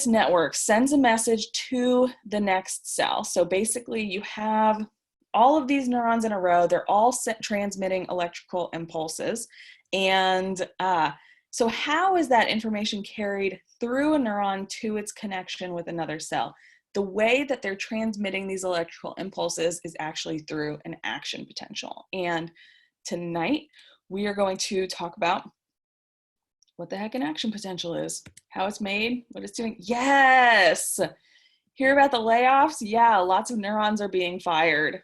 this network sends a message to the next cell. So basically you have all of these neurons in a row. They're all transmitting electrical impulses. And so how is that information carried through a neuron to its connection with another cell? The way that they're transmitting these electrical impulses is actually through an action potential. And tonight we are going to talk about what the heck an action potential is, how it's made, what it's doing. Yes! Hear about the layoffs? Yeah, lots of neurons are being fired.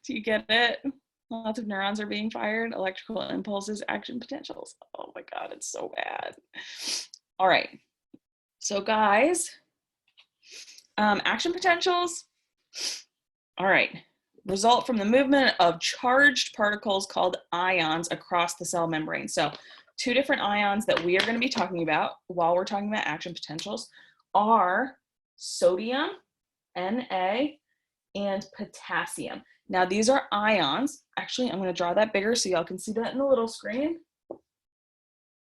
Do you get it? Lots of neurons are being fired. Electrical impulses, action potentials. Oh my God, it's so bad. All right. So guys, action potentials. All right. Result from the movement of charged particles called ions across the cell membrane. So two different ions that we are going to be talking about while we're talking about action potentials are sodium, Na, and potassium. Now these are ions. Actually, I'm going to draw that bigger so y'all can see that in the little screen.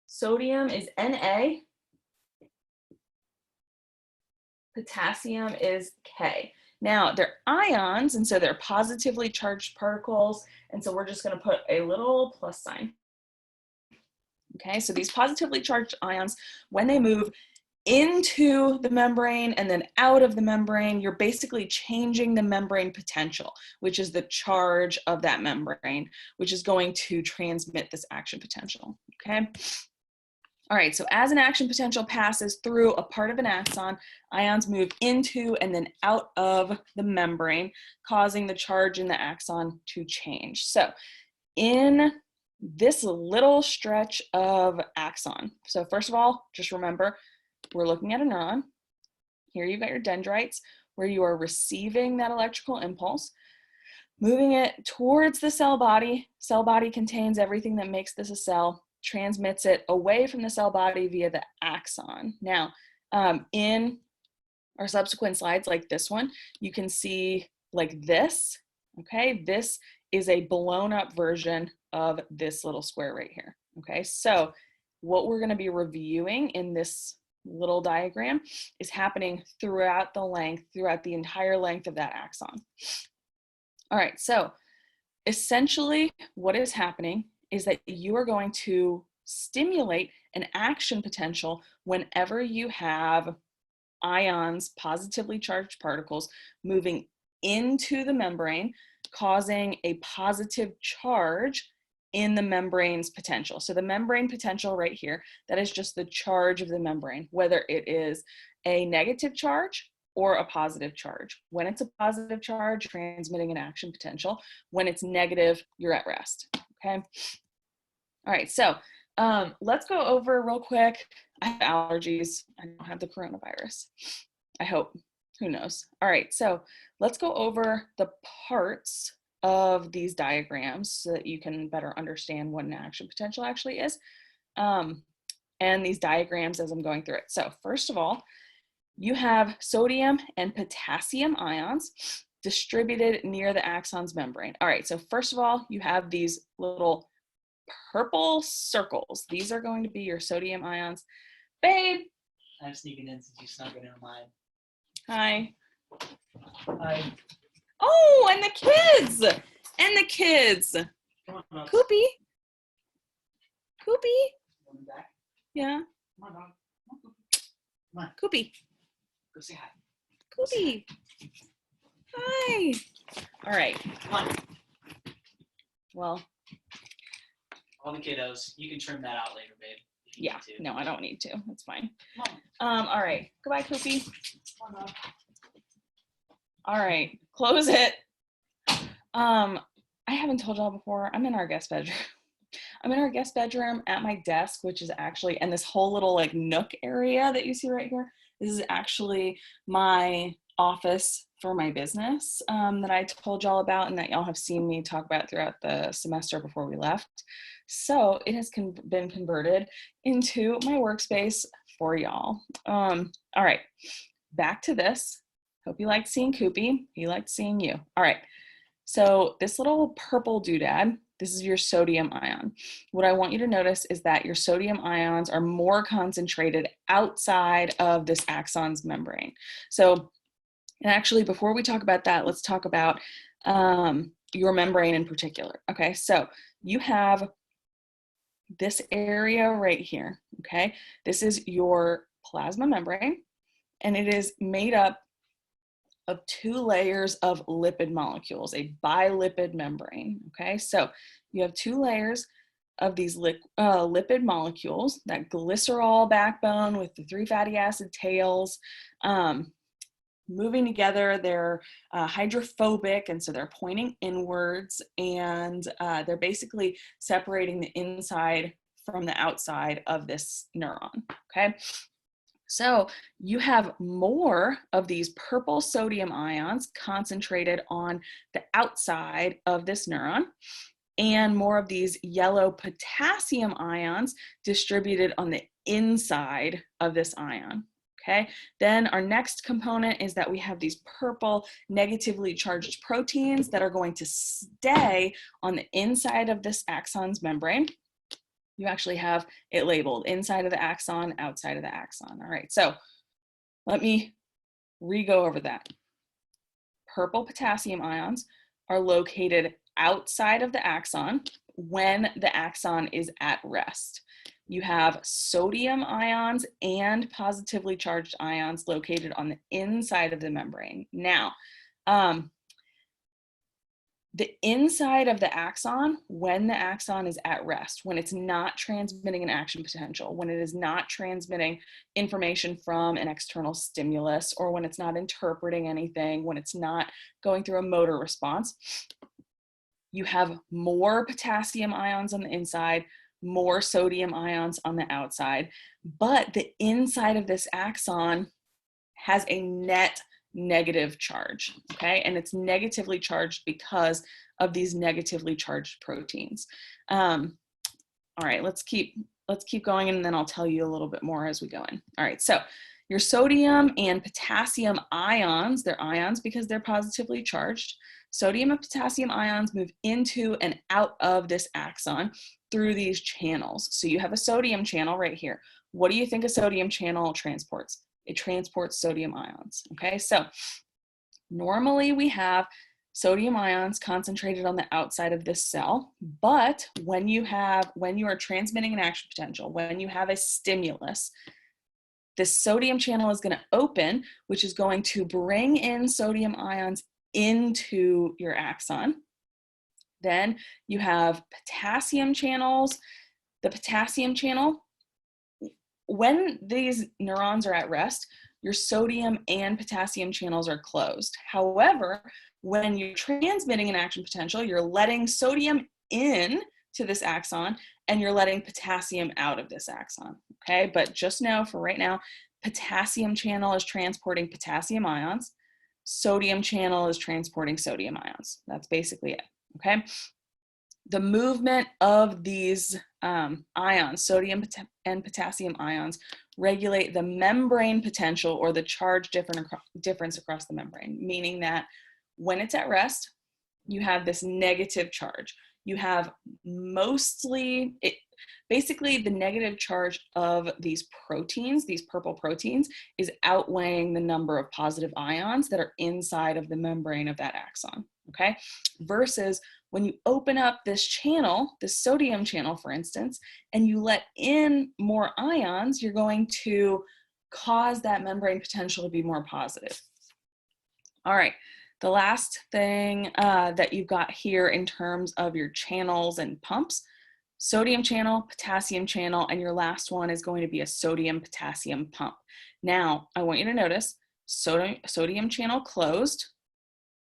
Sodium is Na. Potassium is K. Now they're ions, and so they're positively charged particles. And so we're just going to put a little plus sign. Okay, so these positively charged ions, when they move into the membrane and then out of the membrane, you're basically changing the membrane potential, which is the charge of that membrane, which is going to transmit this action potential, okay? All right, so as an action potential passes through a part of an axon, ions move into and then out of the membrane, causing the charge in the axon to change. So in this little stretch of axon, so first of all, just remember, we're looking at a neuron. Here you've got your dendrites where you are receiving that electrical impulse, moving it towards the cell body. Cell body contains everything that makes this a cell, transmits it away from the cell body via the axon. Now, in our subsequent slides like this one, you can see like this, okay? This is a blown up version of this little square right here, okay? So what we're gonna be reviewing in this little diagram is happening throughout the entire length of that axon. All right, so essentially what is happening is that you are going to stimulate an action potential whenever you have ions, positively charged particles, moving into the membrane, causing a positive charge in the membrane's potential. So the membrane potential right here, that is just the charge of the membrane, whether it is a negative charge or a positive charge. When it's a positive charge, transmitting an action potential. When it's negative, you're at rest, okay? All right, so let's go over real quick. I have allergies. I don't have the coronavirus. I hope, who knows? All right, so let's go over the parts of these diagrams so that you can better understand what an action potential actually is, and these diagrams as I'm going through it. So first of all, you have sodium and potassium ions distributed near the axon's membrane. All right, so first of all, you have these little purple circles. These are going to be your sodium ions. Babe! I'm sneaking in since you snuck it in mine. Hi. Hi. Oh, and the kids! And the kids! Come on, Koopy? Koopy? Coming back. Yeah. Come on, dog. Come on. Koopy. Go say hi. Koopy. Hi. All right. Come on. Well, All the kiddos. You can trim that out later, babe. If you yeah. need to. No, I don't need to. That's fine. Come on. All right. Goodbye, Koopy. Come on, dog. All right. Close it. I haven't told y'all before. I'm in our guest bedroom. I'm in our guest bedroom at my desk, which is actually, and this whole little like nook area that you see right here, this is actually my office for my business that I told y'all about and that y'all have seen me talk about throughout the semester before we left. So it has been converted into my workspace for y'all. All right, back to this. Hope you liked seeing Koopy. He liked seeing you. All right, so this little purple doodad, This is your sodium ion. What I want you to notice is that your sodium ions are more concentrated outside of this axon's membrane. So, and actually, before we talk about that, let's talk about your membrane in particular. Okay, so you have this area right here. Okay, this is your plasma membrane, and it is made up of 2 layers of lipid molecules, a bilipid membrane. Okay, so you have 2 layers of these lipid molecules, that glycerol backbone with the 3 fatty acid tails. Moving together, they're hydrophobic, and so they're pointing inwards, and they're basically separating the inside from the outside of this neuron, okay? So you have more of these purple sodium ions concentrated on the outside of this neuron, and more of these yellow potassium ions distributed on the inside of this ion. Okay, then our next component is that we have these purple negatively charged proteins that are going to stay on the inside of this axon's membrane. You actually have it labeled inside of the axon, outside of the axon. All right, so let me re-go over that. Purple potassium ions are located outside of the axon when the axon is at rest. You have sodium ions and positively charged ions located on the inside of the membrane. Now, the inside of the axon, when the axon is at rest, when it's not transmitting an action potential, when it is not transmitting information from an external stimulus, or when it's not interpreting anything, when it's not going through a motor response, you have more potassium ions on the inside, more sodium ions on the outside, but the inside of this axon has a net negative charge, okay? And it's negatively charged because of these negatively charged proteins. All right, let's keep going, and then I'll tell you a little bit more as we go in. All right, so your sodium and potassium ions, they're ions because they're positively charged. Sodium and potassium ions move into and out of this axon through these channels. So you have a sodium channel right here. What do you think a sodium channel transports? It transports sodium ions, okay? So normally we have sodium ions concentrated on the outside of this cell, but when you are transmitting an action potential, when you have a stimulus, this sodium channel is going to open, which is going to bring in sodium ions into your axon. Then you have potassium channels. The potassium channel, when these neurons are at rest, your sodium and potassium channels are closed. However, when you're transmitting an action potential, you're letting sodium in to this axon and you're letting potassium out of this axon, okay? But just know for right now, potassium channel is transporting potassium ions, sodium channel is transporting sodium ions. That's basically it, okay? The movement of these ions, sodium and potassium ions, regulate the membrane potential or the charge difference across the membrane, meaning that when it's at rest, you have this negative charge. You have basically the negative charge of these proteins, these purple proteins, is outweighing the number of positive ions that are inside of the membrane of that axon, okay? Versus when you open up this channel, this sodium channel, for instance, and you let in more ions, you're going to cause that membrane potential to be more positive. All right, the last thing that you've got here in terms of your channels and pumps, sodium channel, potassium channel, and your last one is going to be a sodium potassium pump. Now, I want you to notice sodium channel closed,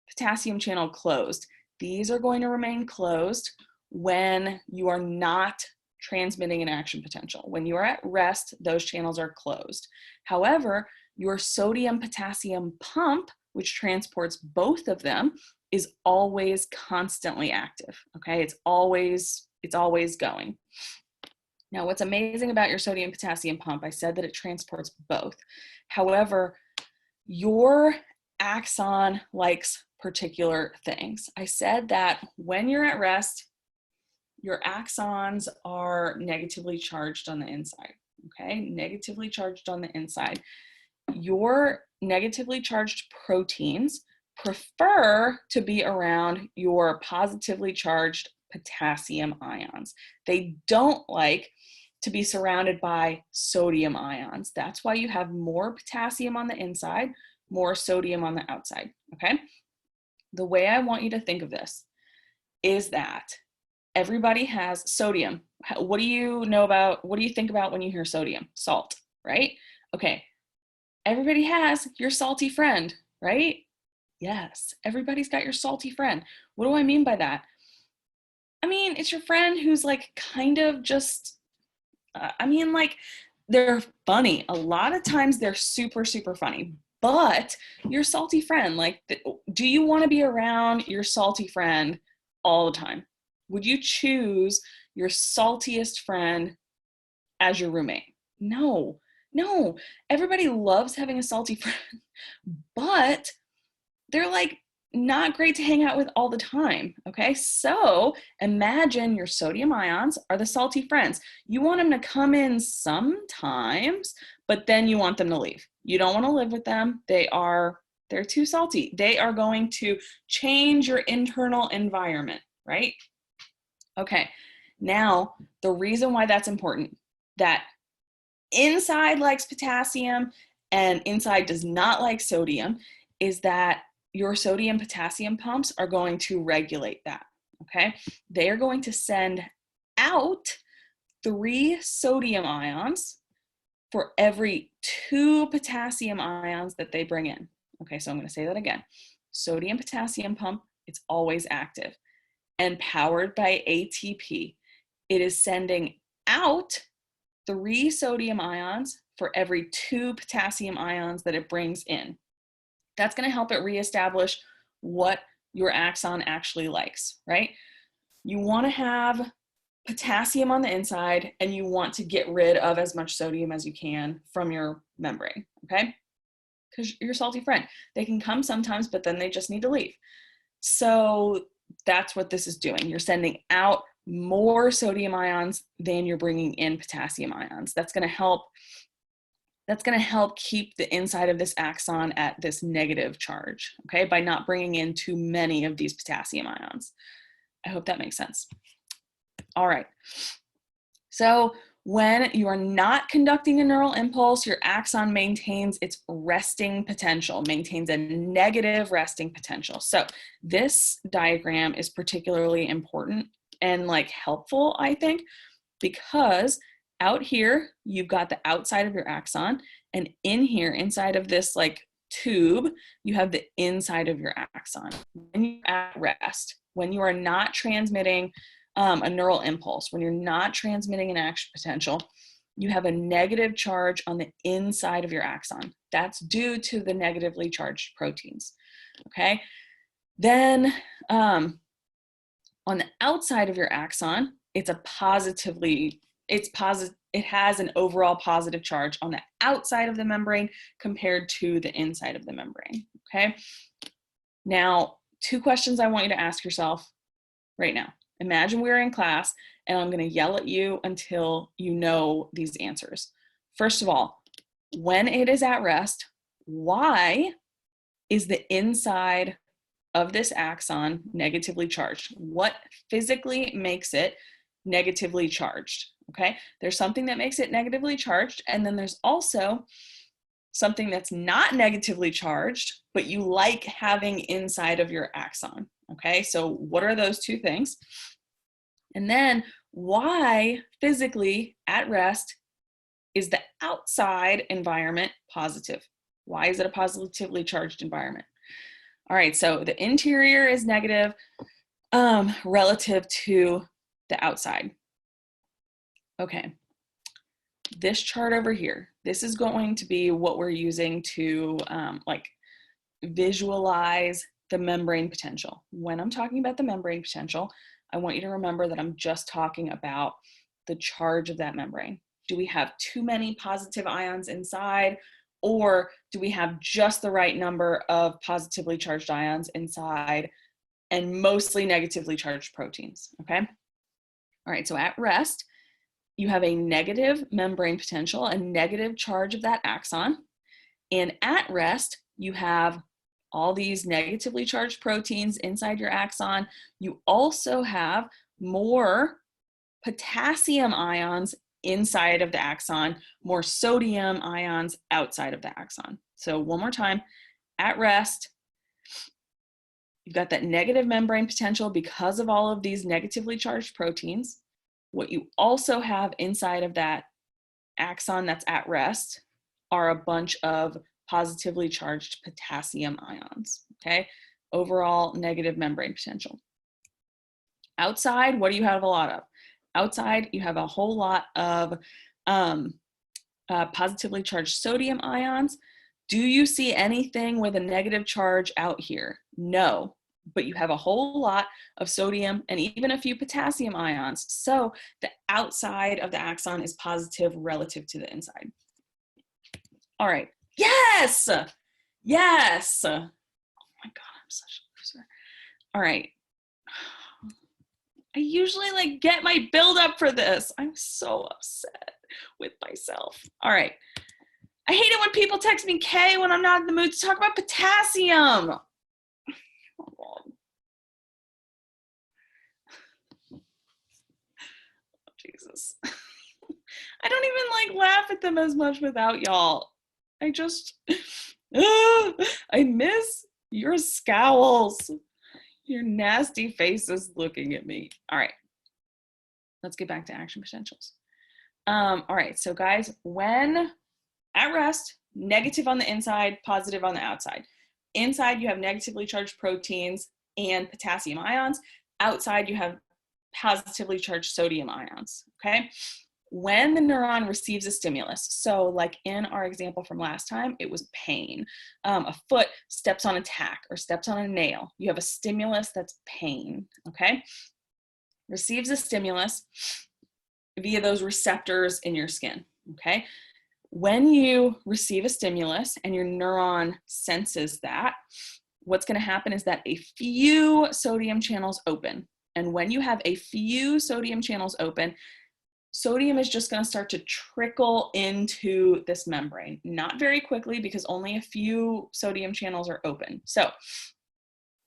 potassium channel closed. These are going to remain closed when you are not transmitting an action potential. When you are at rest, those channels are closed. However, your sodium potassium pump, which transports both of them, is always constantly active, okay? It's always going. Now, what's amazing about your sodium potassium pump, I said that it transports both. However, your axon likes particular things. I said that when you're at rest, your axons are negatively charged on the inside, okay? Negatively charged on the inside. Your negatively charged proteins prefer to be around your positively charged potassium ions. They don't like to be surrounded by sodium ions. That's why you have more potassium on the inside, more sodium on the outside, okay? The way I want you to think of this is that everybody has sodium. What do you know about, what do you think about when you hear sodium? Salt, right? Okay, everybody has your salty friend, right? Yes, everybody's got your salty friend. What do I mean by that? I mean, it's your friend who's like kind of just, like they're funny. A lot of times they're super, super funny, but your salty friend, like, do you want to be around your salty friend all the time? Would you choose your saltiest friend as your roommate? No, no. Everybody loves having a salty friend, but they're like not great to hang out with all the time. Okay, so imagine your sodium ions are the salty friends. You want them to come in sometimes, but then you want them to leave. You don't want to live with them. They're too salty. They are going to change your internal environment, right? Okay, now the reason why that's important, that inside likes potassium and inside does not like sodium, is that your sodium potassium pumps are going to regulate that, okay? They are going to send out 3 sodium ions for every 2 potassium ions that they bring in. Okay, so I'm going to say that again. Sodium potassium pump, it's always active and powered by ATP. It is sending out 3 sodium ions for every 2 potassium ions that it brings in. That's going to help it reestablish what your axon actually likes, right? You want to have potassium on the inside and you want to get rid of as much sodium as you can from your membrane, okay? Because you're a salty friend. They can come sometimes, but then they just need to leave. So that's what this is doing. You're sending out more sodium ions than you're bringing in potassium ions. That's going to help keep the inside of this axon at this negative charge, okay, by not bringing in too many of these potassium ions. I hope that makes sense. All right. So when you are not conducting a neural impulse, your axon maintains its resting potential, maintains a negative resting potential. So this diagram is particularly important and like helpful, I think, because out here, you've got the outside of your axon, and in here, inside of this like tube, you have the inside of your axon. When you're at rest, when you are not transmitting a neural impulse, when you're not transmitting an action potential, you have a negative charge on the inside of your axon. That's due to the negatively charged proteins, okay? Then on the outside of your axon, it has an overall positive charge on the outside of the membrane compared to the inside of the membrane, okay? Now, 2 questions I want you to ask yourself right now. Imagine we're in class and I'm gonna yell at you until you know these answers. First of all, when it is at rest, why is the inside of this axon negatively charged? What physically makes it negatively charged? Okay, there's something that makes it negatively charged, and then there's also something that's not negatively charged, but you like having inside of your axon. Okay, so what are those 2 things? And then why physically at rest is the outside environment positive? Why is it a positively charged environment? All right, so the interior is negative relative to the outside. Okay, this chart over here, this is going to be what we're using to like visualize the membrane potential. When I'm talking about the membrane potential, I want you to remember that I'm just talking about the charge of that membrane. Do we have too many positive ions inside, or do we have just the right number of positively charged ions inside and mostly negatively charged proteins, okay? All right, so at rest, you have a negative membrane potential, a negative charge of that axon. And at rest, you have all these negatively charged proteins inside your axon. You also have more potassium ions inside of the axon, more sodium ions outside of the axon. So one more time, at rest, you've got that negative membrane potential because of all of these negatively charged proteins. What you also have inside of that axon that's at rest are a bunch of positively charged potassium ions, okay? Overall negative membrane potential. Outside, what do you have a lot of? Outside, you have a whole lot of positively charged sodium ions. Do you see anything with a negative charge out here? No, but you have a whole lot of sodium and even a few potassium ions. So the outside of the axon is positive relative to the inside. All right. Yes! Yes! Oh my God, I'm such a loser. All right. I usually like get my build up for this. I'm so upset with myself. All right. I hate it when people text me K when I'm not in the mood to talk about potassium. Oh God. Oh, Jesus. I don't even like laugh at them as much without y'all. I just, I miss your scowls. Your nasty faces looking at me. All right, let's get back to action potentials. All right, so guys, when at rest, negative on the inside, positive on the outside. Inside, you have negatively charged proteins and potassium ions. Outside, you have positively charged sodium ions, okay? When the neuron receives a stimulus, so like in our example from last time, it was pain. A foot steps on a tack or steps on a nail. You have a stimulus that's pain, okay? Receives a stimulus via those receptors in your skin, okay? When you receive a stimulus and your neuron senses that, what's gonna happen is that a few sodium channels open. And when you have a few sodium channels open, sodium is just going to start to trickle into this membrane. Not very quickly because only a few sodium channels are open. So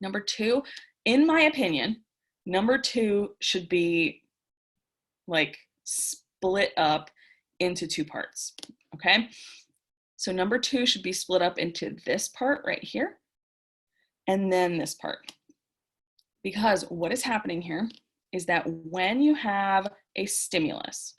number two, in my opinion, number two should be like split up into two parts, okay? So number two should be split up into this part right here and then this part. Because what is happening here is that when you have a stimulus,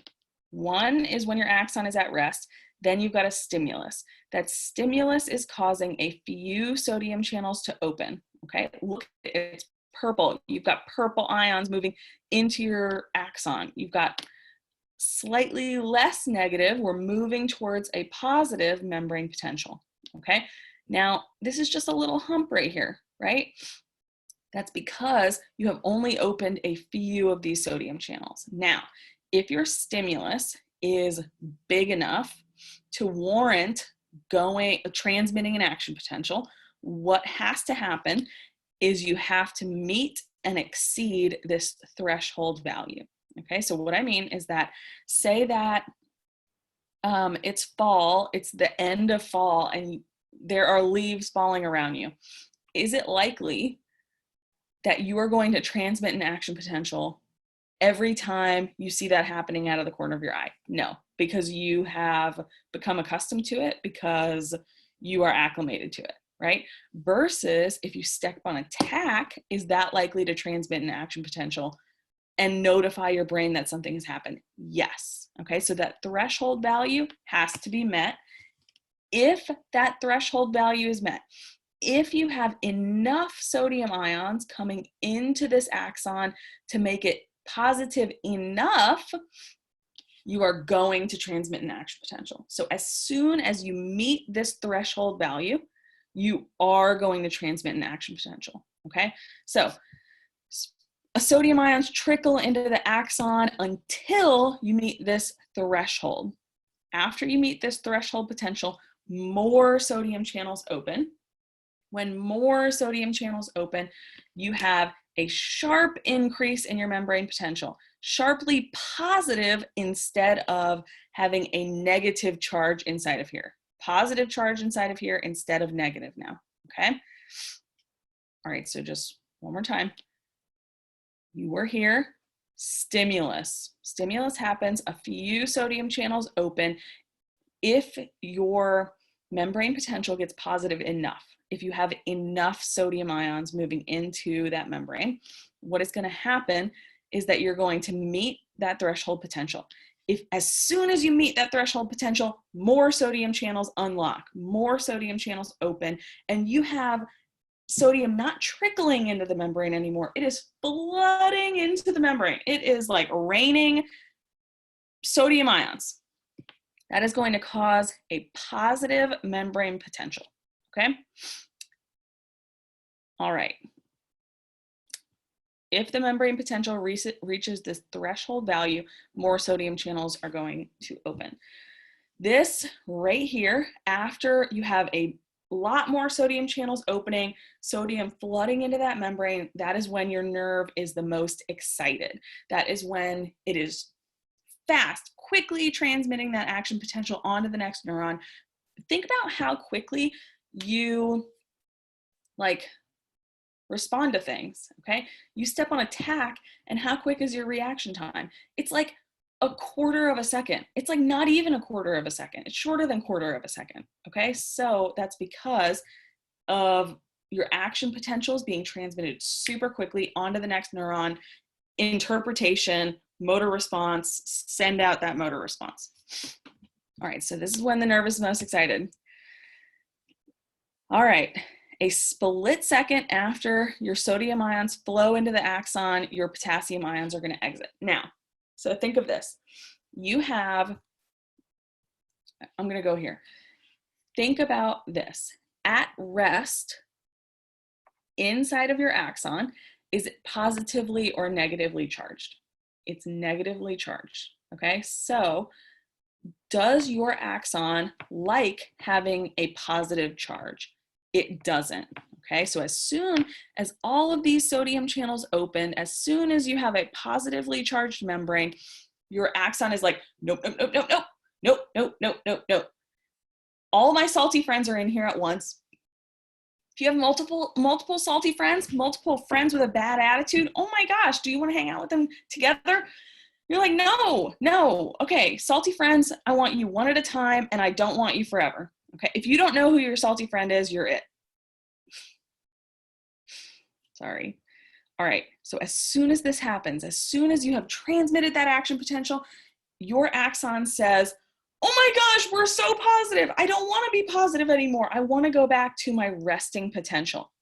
one is when your axon is at rest, then you've got a stimulus. That stimulus is causing a few sodium channels to open, okay? Look, it's purple. You've got purple ions moving into your axon. You've got slightly less negative. We're moving towards a positive membrane potential, okay? Now, this is just a little hump right here, right? That's because you have only opened a few of these sodium channels. Now, if your stimulus is big enough to warrant transmitting an action potential, what has to happen is you have to meet and exceed this threshold value. Okay, so what I mean is that say that it's fall, it's the end of fall, and there are leaves falling around you. Is it likely that you are going to transmit an action potential every time you see that happening out of the corner of your eye? No, because you have become accustomed to it, because you are acclimated to it, right? Versus if you step on a tack, is that likely to transmit an action potential and notify your brain that something has happened? Yes. Okay, so that threshold value has to be met. If that threshold value is met, if you have enough sodium ions coming into this axon to make it positive enough, you are going to transmit an action potential. So as soon as you meet this threshold value, you are going to transmit an action potential, okay? So sodium ions trickle into the axon until you meet this threshold. After you meet this threshold potential, more sodium channels open. When more sodium channels open, you have a sharp increase in your membrane potential, sharply positive instead of having a negative charge inside of here. Positive charge inside of here instead of negative now, okay? All right, so just one more time. You were here, stimulus. Stimulus happens, a few sodium channels open. If your membrane potential gets positive enough, if you have enough sodium ions moving into that membrane, what is going to happen is that you're going to meet that threshold potential. If as soon as you meet that threshold potential, more sodium channels unlock, more sodium channels open, and you have sodium not trickling into the membrane anymore. It is flooding into the membrane. It is like raining sodium ions. That is going to cause a positive membrane potential, okay? All right. If the membrane potential reaches this threshold value, more sodium channels are going to open. This right here, after you have a lot more sodium channels opening, sodium flooding into that membrane, that is when your nerve is the most excited. That is when it is fast, quickly transmitting that action potential onto the next neuron. Think about how quickly you respond to things, okay? You step on a tack and how quick is your reaction time? It's like a quarter of a second. It's like not even a quarter of a second. It's shorter than quarter of a second, okay? So that's because of your action potentials being transmitted super quickly onto the next neuron, interpretation, motor response, send out that motor response. All right, so this is when the nerve is most excited. All right, a split second after your sodium ions flow into the axon, your potassium ions are gonna exit. Now, so think of this. You have, I'm gonna go here. Think about this. At rest, inside of your axon, is it positively or negatively charged? It's negatively charged, okay? So does your axon like having a positive charge? It doesn't, okay? So as soon as all of these sodium channels open, as soon as you have a positively charged membrane, your axon is like, nope, nope, nope, nope, nope, nope, nope, nope, nope, nope. All my salty friends are in here at once. If you have multiple salty friends, multiple friends with a bad attitude, oh my gosh, do you want to hang out with them together? You're like, no. Okay, salty friends, I want you one at a time and I don't want you forever. Okay, if you don't know who your salty friend is, you're it. Sorry. All right, so as soon as this happens, as soon as you have transmitted that action potential, your axon says, oh my gosh, we're so positive. I don't want to be positive anymore. I want to go back to my resting potential.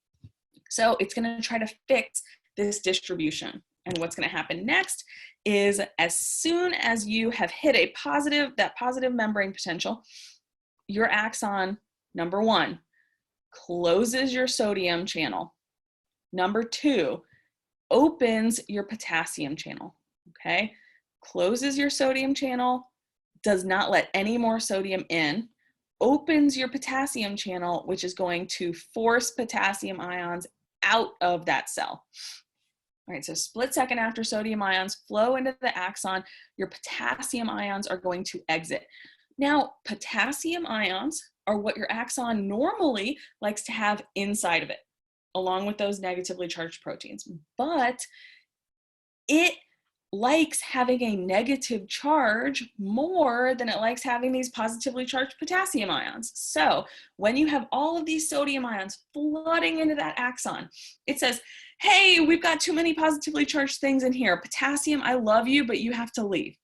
So it's going to try to fix this distribution. And what's going to happen next is as soon as you have hit that positive membrane potential, your axon, number one, closes your sodium channel. Number two, opens your potassium channel, okay? Closes your sodium channel, does not let any more sodium in, opens your potassium channel, which is going to force potassium ions out of that cell. All right, so split second after sodium ions flow into the axon, your potassium ions are going to exit. Now, potassium ions are what your axon normally likes to have inside of it, along with those negatively charged proteins. But it likes having a negative charge more than it likes having these positively charged potassium ions. So when you have all of these sodium ions flooding into that axon, it says, hey, we've got too many positively charged things in here. Potassium, I love you, but you have to leave.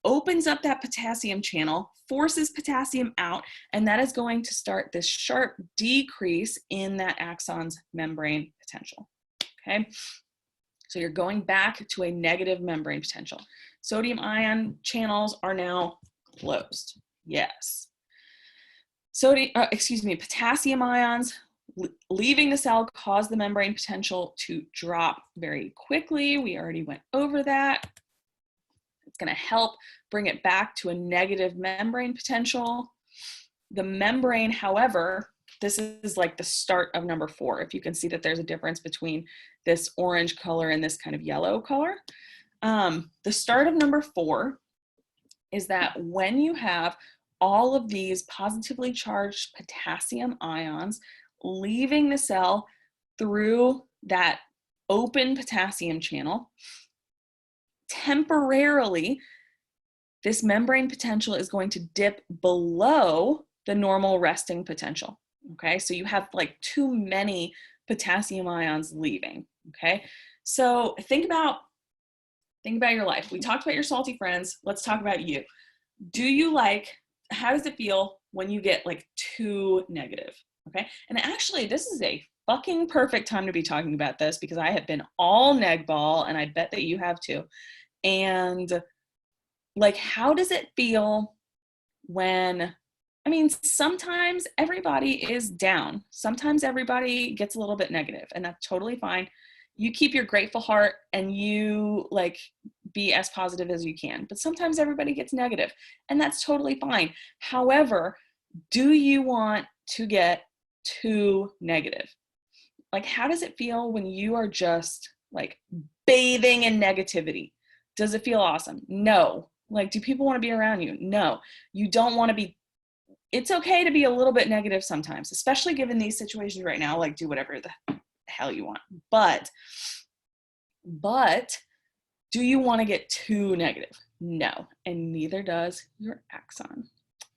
Opens up that potassium channel, forces potassium out, and that is going to start this sharp decrease in that axon's membrane potential, okay? So you're going back to a negative membrane potential. Sodium ion channels are now closed. Yes. Potassium ions leaving the cell cause the membrane potential to drop very quickly. We already went over that. It's going to help bring it back to a negative membrane potential. The membrane, however, this is like the start of number 4. If you can see that there's a difference between this orange color and this kind of yellow color. The start of number 4 is that when you have all of these positively charged potassium ions leaving the cell through that open potassium channel, temporarily, this membrane potential is going to dip below the normal resting potential. Okay, so you have like too many potassium ions leaving. Okay, so think about your life. We talked about your salty friends. Let's talk about you. How does it feel when you get like too negative? Okay, and actually, this is a fucking perfect time to be talking about this because I have been all neg ball, and I bet that you have too. And like, how does it feel when, I mean, sometimes everybody is down. Sometimes everybody gets a little bit negative, and that's totally fine. You keep your grateful heart and you like be as positive as you can. But sometimes everybody gets negative, and that's totally fine. However, do you want to get too negative? Like, how does it feel when you are just like bathing in negativity? Does it feel awesome? No. Like, do people want to be around you? No. You don't want to be. It's okay to be a little bit negative sometimes, especially given these situations right now. Like, do whatever the hell you want. But do you want to get too negative? No. And neither does your axon.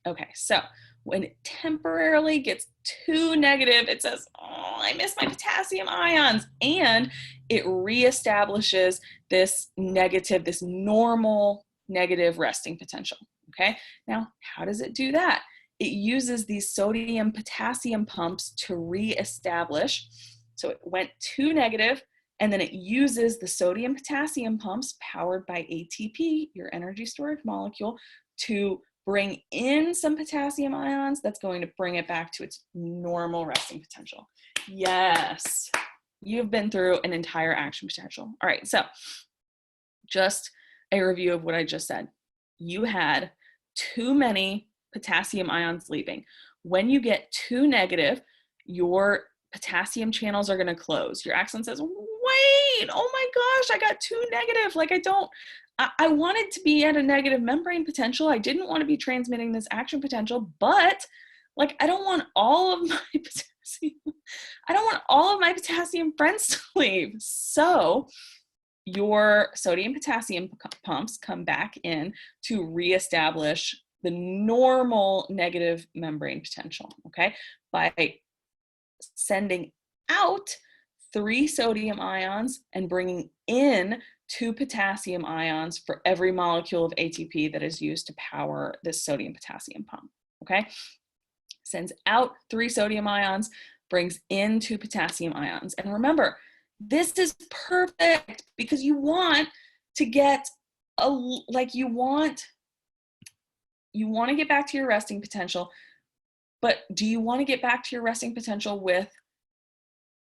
Okay, so when it temporarily gets too negative, it says, oh, I miss my potassium ions. And it reestablishes this normal negative resting potential. Okay, now how does it do that? It uses these sodium potassium pumps to reestablish. So it went too negative, and then it uses the sodium potassium pumps powered by ATP, your energy storage molecule, to bring in some potassium ions that's going to bring it back to its normal resting potential. Yes, you've been through an entire action potential. All right, so just a review of what I just said. You had too many potassium ions leaving. When you get too negative, your potassium channels are going to close. Your axon says, wait, oh my gosh, I got too negative. Like, I wanted to be at a negative membrane potential. I didn't want to be transmitting this action potential, but like, I don't want all of my potassium friends to leave. So your sodium potassium pumps come back in to reestablish the normal negative membrane potential, okay? By sending out 3 sodium ions and bringing in 2 potassium ions for every molecule of ATP that is used to power this sodium potassium pump, okay? Sends out 3 sodium ions, brings in 2 potassium ions. And remember, this is perfect because you want to get you want to get back to your resting potential, but do you want to get back to your resting potential with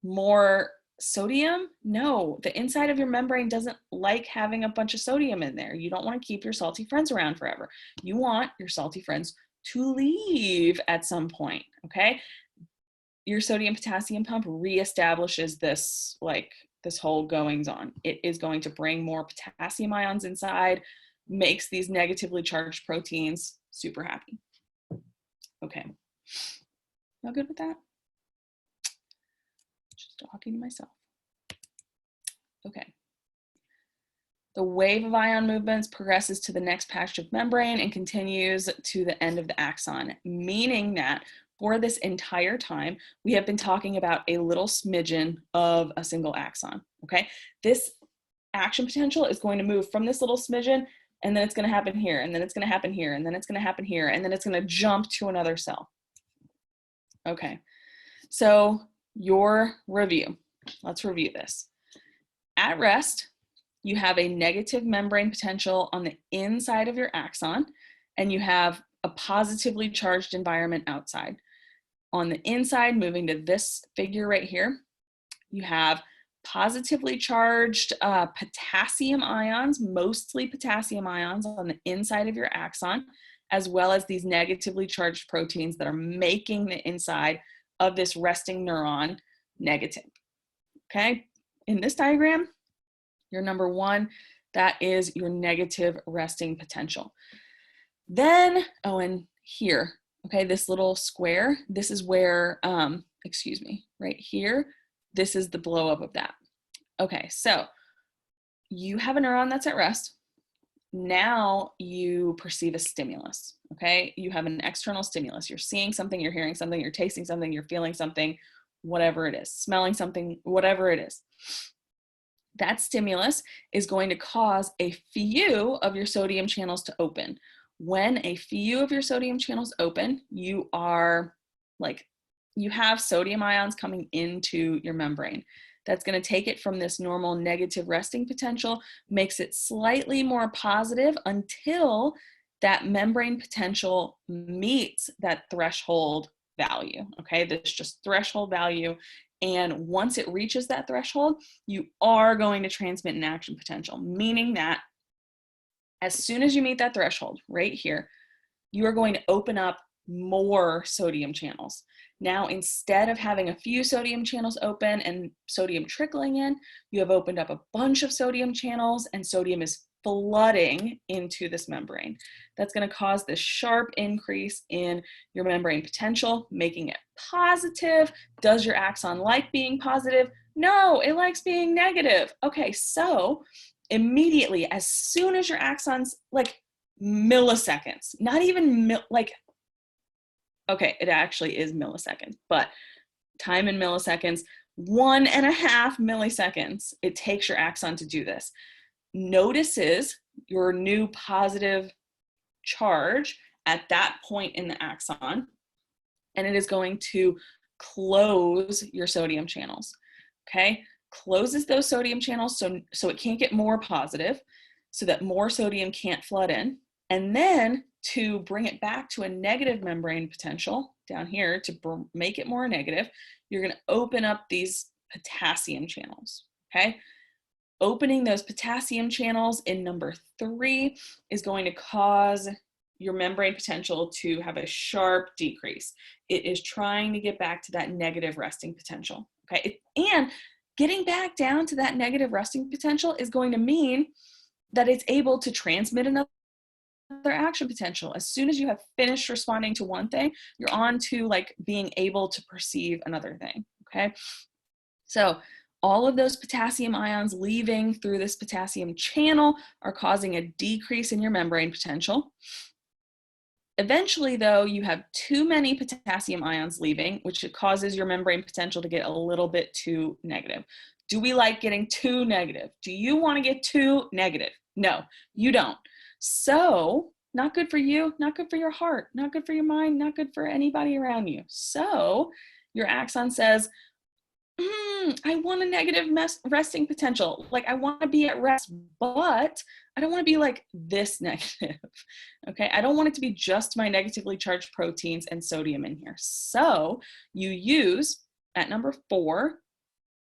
more sodium? No, the inside of your membrane doesn't like having a bunch of sodium in there. You don't want to keep your salty friends around forever. You want your salty friends to leave at some point, okay? Your sodium potassium pump reestablishes this whole goings on. It is going to bring more potassium ions inside, makes these negatively charged proteins super happy. Okay, y'all good with that? Just talking to myself. Okay. The wave of ion movements progresses to the next patch of membrane and continues to the end of the axon, meaning that for this entire time, we have been talking about a little smidgen of a single axon, okay? This action potential is going to move from this little smidgen, and then it's gonna happen here, and then it's gonna happen here, and then it's gonna happen here, and then it's gonna jump to another cell. Okay, so your review. Let's review this. At rest, you have a negative membrane potential on the inside of your axon, and you have a positively charged environment outside. On the inside, moving to this figure right here, you have positively charged potassium ions, mostly potassium ions on the inside of your axon, as well as these negatively charged proteins that are making the inside of this resting neuron negative, okay? In this diagram, your number 1, that is your negative resting potential. Then, oh, and here, okay, this little square, this is where, excuse me, right here, this is the blow up of that. Okay, so you have a neuron that's at rest. Now you perceive a stimulus, okay? You have an external stimulus. You're seeing something, you're hearing something, you're tasting something, you're feeling something, whatever it is, smelling something, whatever it is. That stimulus is going to cause a few of your sodium channels to open. When a few of your sodium channels open, you are like, you have sodium ions coming into your membrane. That's going to take it from this normal negative resting potential, makes it slightly more positive until that membrane potential meets that threshold value. Okay, this just threshold value. And once it reaches that threshold, you are going to transmit an action potential, meaning that as soon as you meet that threshold right here, you are going to open up more sodium channels. Now, instead of having a few sodium channels open and sodium trickling in, you have opened up a bunch of sodium channels and sodium is flooding into this membrane. That's going to cause this sharp increase in your membrane potential, making it positive. Does your axon like being positive? No, it likes being negative. Okay, so immediately, as soon as your axons, like milliseconds, not even okay, it actually is milliseconds, but time in milliseconds, 1.5 milliseconds, it takes your axon to do this. Notices your new positive charge at that point in the axon, and it is going to close your sodium channels, okay? Closes those sodium channels so it can't get more positive, so that more sodium can't flood in. And then to bring it back to a negative membrane potential down here to make it more negative, you're going to open up these potassium channels, okay? Opening those potassium channels in number 3 is going to cause your membrane potential to have a sharp decrease. It is trying to get back to that negative resting potential, okay? And getting back down to that negative resting potential is going to mean that it's able to transmit another action potential. As soon as you have finished responding to one thing, you're on to like being able to perceive another thing, okay? So all of those potassium ions leaving through this potassium channel are causing a decrease in your membrane potential. Eventually, though, you have too many potassium ions leaving, which causes your membrane potential to get a little bit too negative. Do we like getting too negative? Do you want to get too negative? No, you don't. So, not good for you, not good for your heart, not good for your mind, not good for anybody around you. So, your axon says, I want a negative resting potential. Like, I want to be at rest, but I don't want to be like this negative. Okay, I don't want it to be just my negatively charged proteins and sodium in here. So you use, at number 4,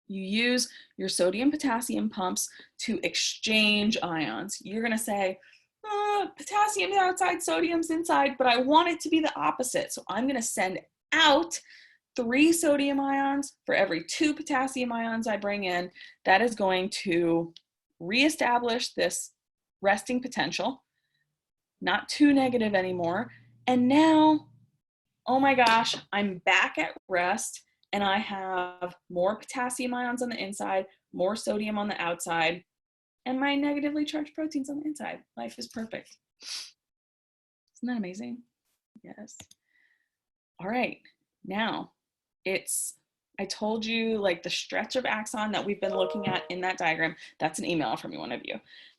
you use your sodium potassium pumps to exchange ions. You're going to say, potassium's outside, sodium's inside, but I want it to be the opposite. So I'm going to send out 3 sodium ions for every 2 potassium ions I bring in. That is going to reestablish this resting potential, not too negative anymore. And now, oh my gosh, I'm back at rest and I have more potassium ions on the inside, more sodium on the outside, and my negatively charged proteins on the inside. Life is perfect. Isn't that amazing? Yes. All right, now, I told you like the stretch of axon that we've been looking at in that diagram. That's an email from one of you.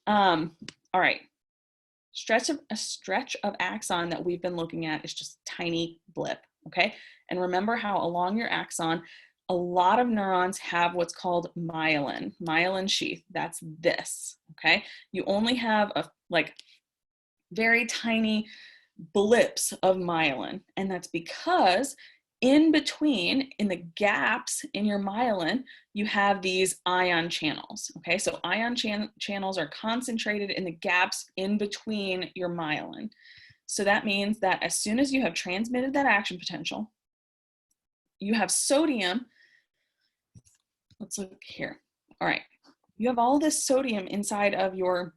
All right, a stretch of axon that we've been looking at is just a tiny blip, okay? And remember how along your axon, a lot of neurons have what's called myelin sheath. That's this, okay? You only have a like very tiny blips of myelin, and that's because in between, in the gaps in your myelin, you have these ion channels, okay? So ion channels are concentrated in the gaps in between your myelin. So that means that as soon as you have transmitted that action potential, you have sodium. Let's look here. All right. You have all this sodium inside of your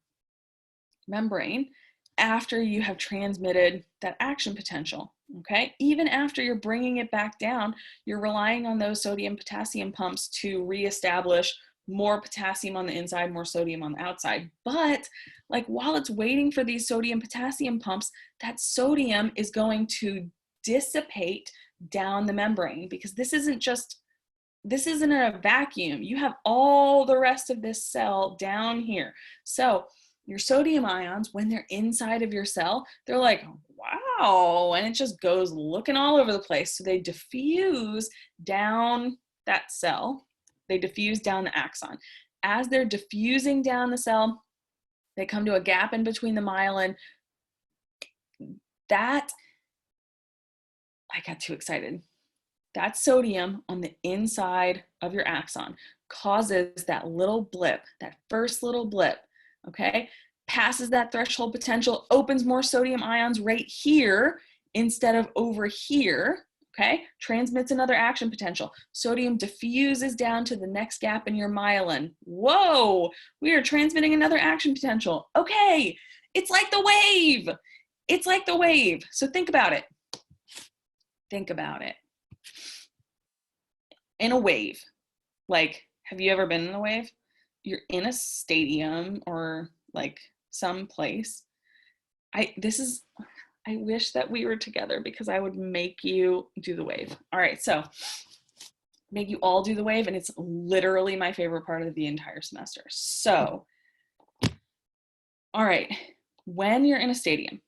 membrane after you have transmitted that action potential, okay? Even after you're bringing it back down, you're relying on those sodium potassium pumps to reestablish more potassium on the inside, more sodium on the outside. But like while it's waiting for these sodium potassium pumps, that sodium is going to dissipate down the membrane, because this isn't a vacuum. You have all the rest of this cell down here. So your sodium ions, when they're inside of your cell, they're like, wow, and it just goes looking all over the place. So they diffuse down that cell. They diffuse down the axon. As they're diffusing down the cell, they come to a gap in between the myelin. I got too excited. That sodium on the inside of your axon causes that little blip, that first little blip, okay? Passes that threshold potential, opens more sodium ions right here instead of over here, okay? Transmits another action potential. Sodium diffuses down to the next gap in your myelin. Whoa, we are transmitting another action potential. Okay, it's like the wave. It's like the wave. So think about it. Think about it. In a wave, like, have you ever been in a wave? You're in a stadium or like some place. I wish that we were together, because I would make you do the wave. All right, so make you all do the wave, and it's literally my favorite part of the entire semester. So, all right, when you're in a stadium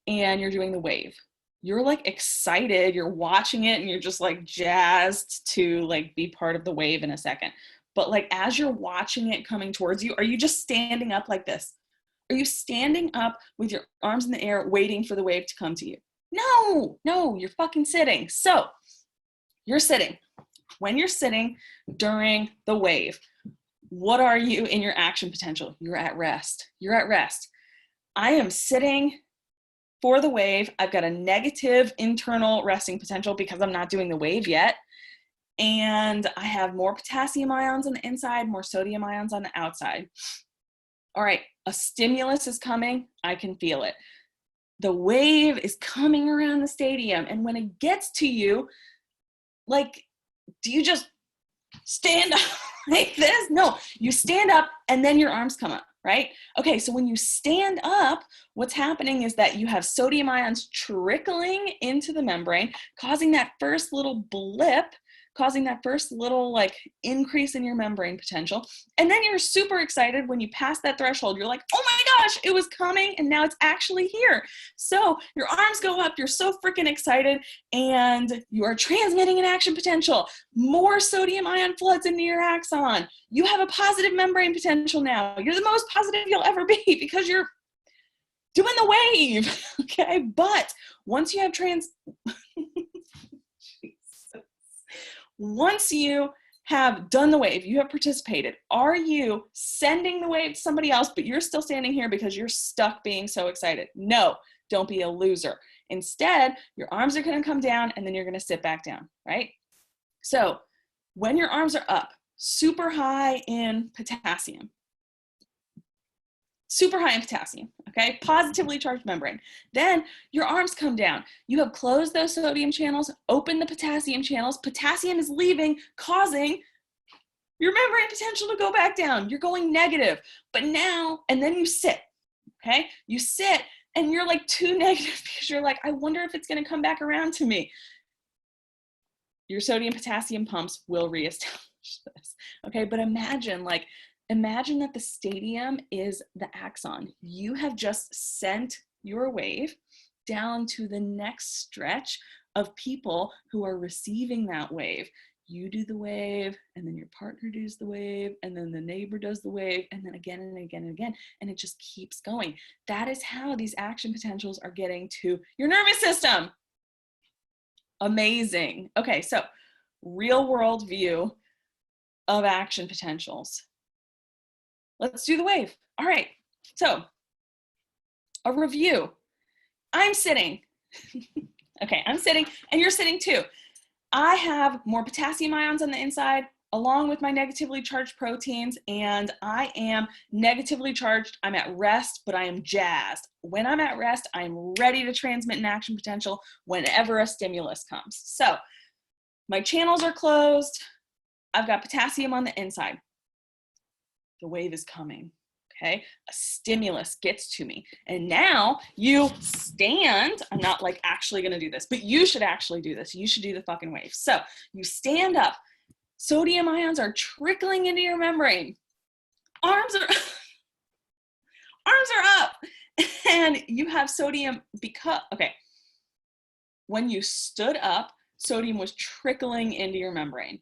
and you're doing the wave, you're like excited, you're watching it, and you're just like jazzed to like be part of the wave in a second. But like as you're watching it coming towards you, are you just standing up like this? Are you standing up with your arms in the air waiting for the wave to come to you? No, you're fucking sitting. So you're sitting. When you're sitting during the wave, what are you in your action potential? You're at rest. You're at rest. I am sitting for the wave. I've got a negative internal resting potential because I'm not doing the wave yet. And I have more potassium ions on the inside, more sodium ions on the outside. All right, a stimulus is coming. I can feel it. The wave is coming around the stadium. And when it gets to you, like, do you just stand up like this? No, you stand up and then your arms come up, right? Okay, so when you stand up, what's happening is that you have sodium ions trickling into the membrane, causing that first little blip, causing that first little like increase in your membrane potential. And then you're super excited when you pass that threshold. You're like, oh my gosh, it was coming and now it's actually here. So your arms go up, you're so freaking excited, and you are transmitting an action potential. More sodium ion floods into your axon. You have a positive membrane potential now. You're the most positive you'll ever be because you're doing the wave, okay? But once you have once you have done the wave, you have participated, are you sending the wave to somebody else, but you're still standing here because you're stuck being so excited? No, don't be a loser. Instead, your arms are going to come down and then you're going to sit back down, right? So when your arms are up, super high in potassium, okay? Positively charged membrane. Then your arms come down. You have closed those sodium channels, open the potassium channels. Potassium is leaving, causing your membrane potential to go back down. You're going negative. But now, and then you sit, okay? You sit and you're like too negative because you're like, I wonder if it's going to come back around to me. Your sodium potassium pumps will reestablish this, okay? But imagine that the stadium is the axon. You have just sent your wave down to the next stretch of people who are receiving that wave. You do the wave, and then your partner does the wave, and then the neighbor does the wave, and then again and again and again, and it just keeps going. That is how these action potentials are getting to your nervous system. Amazing. Okay, so real world view of action potentials. Let's do the wave. All right, so a review. I'm sitting. Okay, I'm sitting and you're sitting too. I have more potassium ions on the inside along with my negatively charged proteins, and I am negatively charged. I'm at rest, but I am jazzed. When I'm at rest, I'm ready to transmit an action potential whenever a stimulus comes. So my channels are closed. I've got potassium on the inside. The wave is coming. Okay, a stimulus gets to me. And now you stand. I'm not like actually gonna do this, but you should actually do this. You should do the fucking wave. So you stand up. Sodium ions are trickling into your membrane. Arms are up. And you have sodium because, okay, when you stood up, sodium was trickling into your membrane.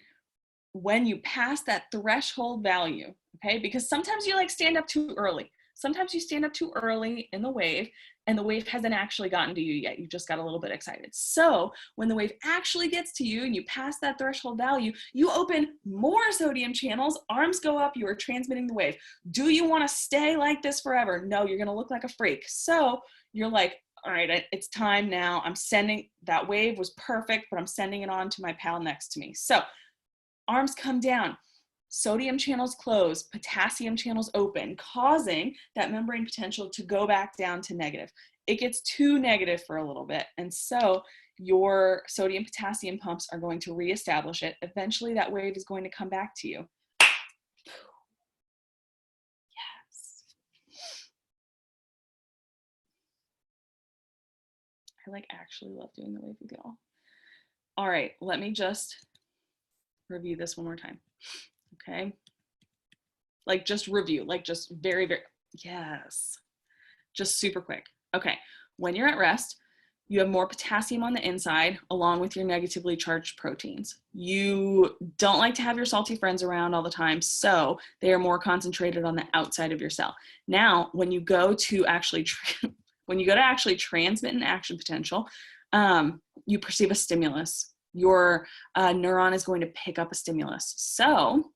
When you pass that threshold value, okay, because sometimes you like stand up too early. Sometimes you stand up too early in the wave and the wave hasn't actually gotten to you yet. You just got a little bit excited. So when the wave actually gets to you and you pass that threshold value, you open more sodium channels, arms go up, you are transmitting the wave. Do you want to stay like this forever? No, you're going to look like a freak. So you're like, all right, it's time now. I'm sending, that wave was perfect, but I'm sending it on to my pal next to me. So arms come down, sodium channels close, potassium channels open, causing that membrane potential to go back down to negative. It gets too negative for a little bit. And so your sodium potassium pumps are going to reestablish it. Eventually that wave is going to come back to you. Yes. I like actually love doing the wave with y'all. All right, let me just review this one more time. Okay. Like just review, like just very, yes. Just super quick. Okay. When you're at rest, you have more potassium on the inside along with your negatively charged proteins. You don't like to have your salty friends around all the time, so they are more concentrated on the outside of your cell. Now, when you go to actually transmit an action potential, you perceive a stimulus. Your neuron is going to pick up a stimulus. So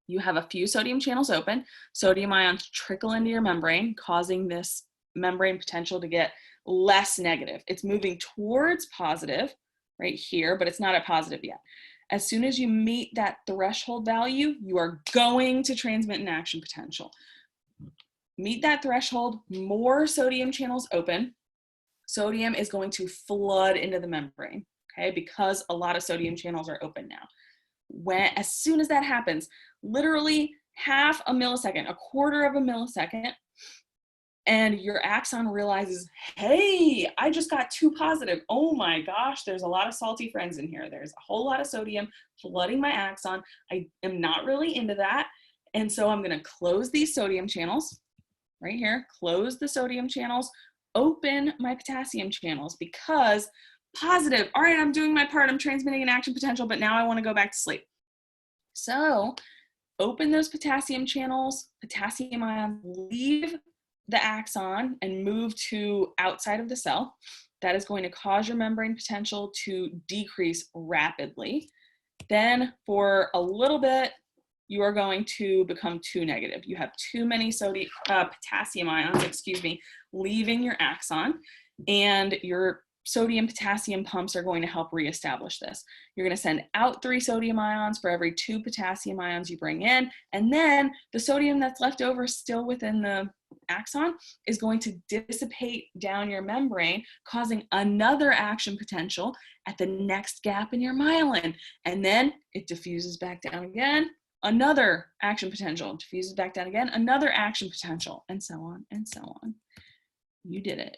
you have a few sodium channels open. Sodium ions trickle into your membrane, causing this membrane potential to get less negative. It's moving towards positive right here, but it's not at positive yet. As soon as you meet that threshold value, you are going to transmit an action potential. Meet that threshold, more sodium channels open. Sodium is going to flood into the membrane, okay, because a lot of sodium channels are open now. As soon as that happens, literally half a millisecond, a quarter of a millisecond, and your axon realizes, hey, I just got too positive. Oh my gosh, there's a lot of salty friends in here. There's a whole lot of sodium flooding my axon. I am not really into that. And so I'm gonna close these sodium channels right here, close the sodium channels, open my potassium channels because positive, all right, I'm doing my part, I'm transmitting an action potential, but now I wanna go back to sleep. So open those potassium channels, potassium ions leave the axon and move to outside of the cell. That is going to cause your membrane potential to decrease rapidly. Then for a little bit, you are going to become too negative. You have too many potassium ions, leaving your axon, and your sodium potassium pumps are going to help reestablish this. You're going to send out 3 sodium ions for every 2 potassium ions you bring in, and then the sodium that's left over still within the axon is going to dissipate down your membrane, causing another action potential at the next gap in your myelin, and then it diffuses back down again, another action potential, diffuses back down again, another action potential, and so on and so on. You did it.